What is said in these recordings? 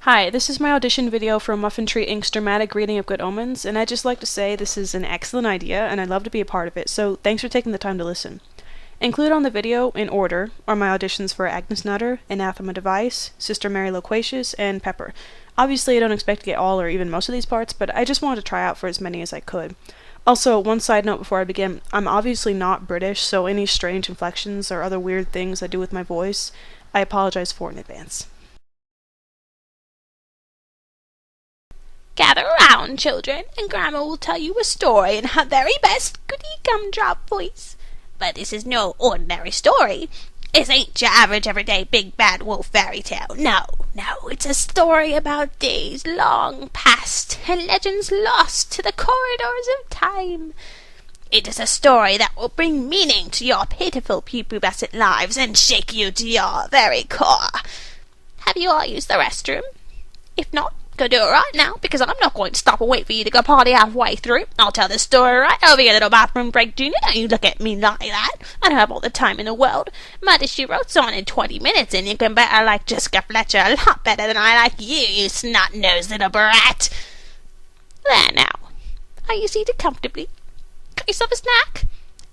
Hi, this is my audition video for MuffinTreeinc's dramatic reading of Good Omens, and I'd just like to say this is an excellent idea, and I'd love to be a part of it, so thanks for taking the time to listen. Included on the video, in order, are my auditions for Agnes, Anathema Device, Sister Mary Loquacious, and Pepper. Obviously, I don't expect to get all or even most of these parts, but I just wanted to try out for as many as I could. Also, one side note before I begin, I'm obviously not British, so any strange inflections or other weird things I do with my voice, I apologize for in advance. Gather round, children, and Grandma will tell you a story in her very best goody-gumdrop voice. But this is no ordinary story. This ain't your average everyday big bad wolf fairy tale. No, it's a story about days long past and legends lost to the corridors of time. It is a story that will bring meaning to your pitiful pupubescent lives and shake you to your very core. Have you all used the restroom? If not, go do it right now, because I'm not going to stop and wait for you to go potty halfway through. I'll tell this story right over your little bathroom break, Junior. Don't you look at me like that. I don't have all the time in the world. Murder, She Wrote's on in 20 minutes, and you can bet I like Jessica Fletcher a lot better than I like you snot-nosed little brat. There now. Are you seated comfortably? Got yourself a snack?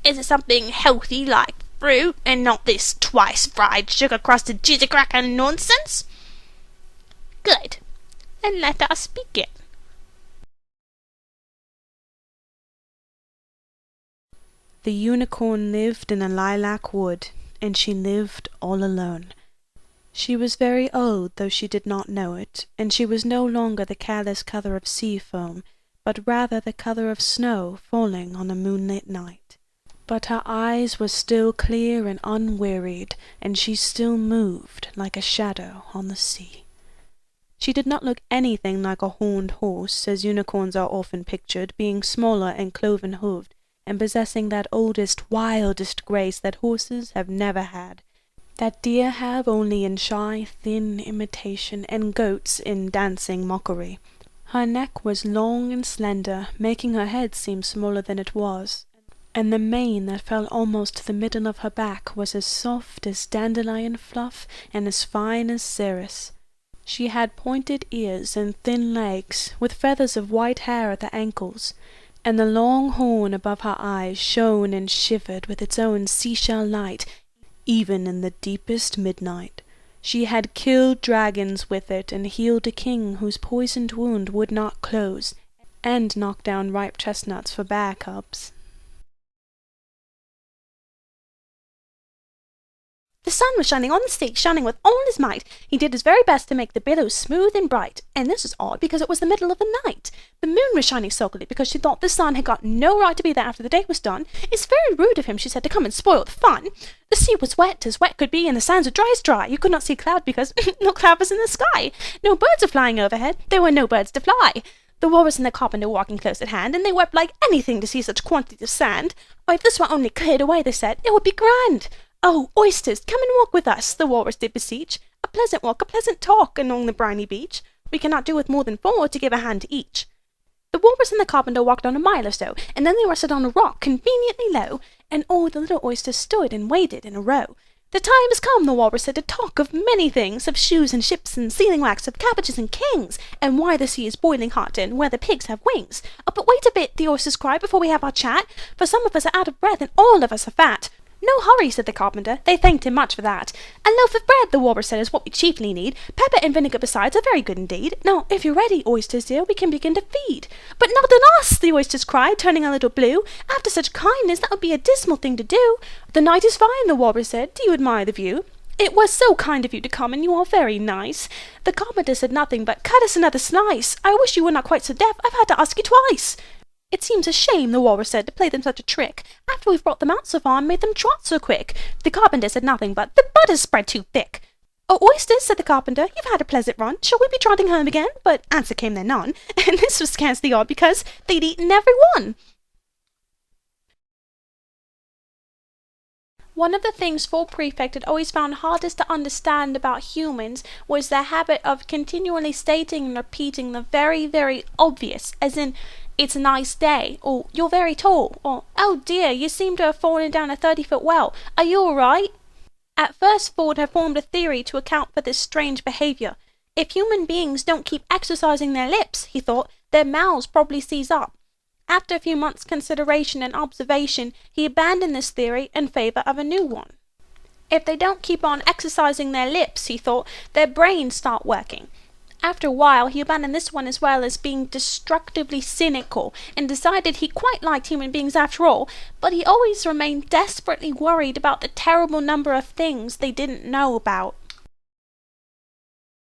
Is it something healthy like fruit, and not this twice-fried, sugar-crusted jizzy-cracker nonsense? Good. And let us begin. The unicorn lived in a lilac wood, and she lived all alone. She was very old, though she did not know it, and she was no longer the careless colour of sea foam, but rather the colour of snow falling on a moonlit night. But her eyes were still clear and unwearied, and she still moved like a shadow on the sea. She did not look anything like a horned horse, as unicorns are often pictured, being smaller and cloven-hooved, and possessing that oldest, wildest grace that horses have never had, that deer have only in shy, thin imitation, and goats in dancing mockery. Her neck was long and slender, making her head seem smaller than it was, and the mane that fell almost to the middle of her back was as soft as dandelion fluff and as fine as cerise. She had pointed ears and thin legs, with feathers of white hair at the ankles, and the long horn above her eyes shone and shivered with its own seashell light, even in the deepest midnight. She had killed dragons with it, and healed a king whose poisoned wound would not close, and knocked down ripe chestnuts for bear cubs. The sun was shining on the stage, shining with all his might. He did his very best to make the billows smooth and bright, and this was odd because it was the middle of the night. The moon was shining sulkily because she thought the sun had got no right to be there after the day was done. It's very rude of him, she said, to come and spoil the fun. The sea was wet as wet could be, and the sands were dry as dry. You could not see a cloud because no cloud was in the sky. No birds were flying overhead. There were no birds to fly. The Walrus and the Carpenter were walking close at hand, and they wept like anything to see such quantities of sand. Oh, if this were only cleared away, they said, it would be grand. Oh, oysters, come and walk with us, the Walrus did beseech. A pleasant walk, a pleasant talk along the briny beach. We cannot do with more than 4 to give a hand to each. The Walrus and the Carpenter walked on a mile or so, and then they rested on a rock conveniently low, and all the little oysters stood and waited in a row. The time has come, the Walrus said, to talk of many things, of shoes and ships and sealing wax, of cabbages and kings, and why the sea is boiling hot, and where the pigs have wings. Oh, but wait a bit, the oysters cried, before we have our chat, for some of us are out of breath, and all of us are fat. No hurry, said the Carpenter. They thanked him much for that. A loaf of bread, the Walrus said, is what we chiefly need. Pepper and vinegar besides are very good indeed. Now, if you're ready, oysters dear, we can begin to feed. But not on us, the oysters cried, turning a little blue. After such kindness, that would be a dismal thing to do. The night is fine, the Walrus said. Do you admire the view? It was so kind of you to come, and you are very nice. The Carpenter said nothing but, cut us another slice. I wish you were not quite so deaf. I've had to ask you twice. It seems a shame, the Walrus said, to play them such a trick, after we've brought them out so far and made them trot so quick. The Carpenter said nothing but, the butter's spread too thick. Oh, oysters, said the Carpenter, you've had a pleasant run. Shall we be trotting home again? But answer came there none, and this was scarcely odd, because they'd eaten every one. One of the things Full Prefect had always found hardest to understand about humans was their habit of continually stating and repeating the very, very obvious, as in, it's a nice day, or you're very tall, or oh dear, you seem to have fallen down a 30-foot well. Are you all right? At first Ford had formed a theory to account for this strange behaviour. If human beings don't keep exercising their lips, he thought, their mouths probably seize up. After a few months' consideration and observation, he abandoned this theory in favour of a new one. If they don't keep on exercising their lips, he thought, their brains start working. After a while, he abandoned this one as well as being destructively cynical and decided he quite liked human beings after all, but he always remained desperately worried about the terrible number of things they didn't know about.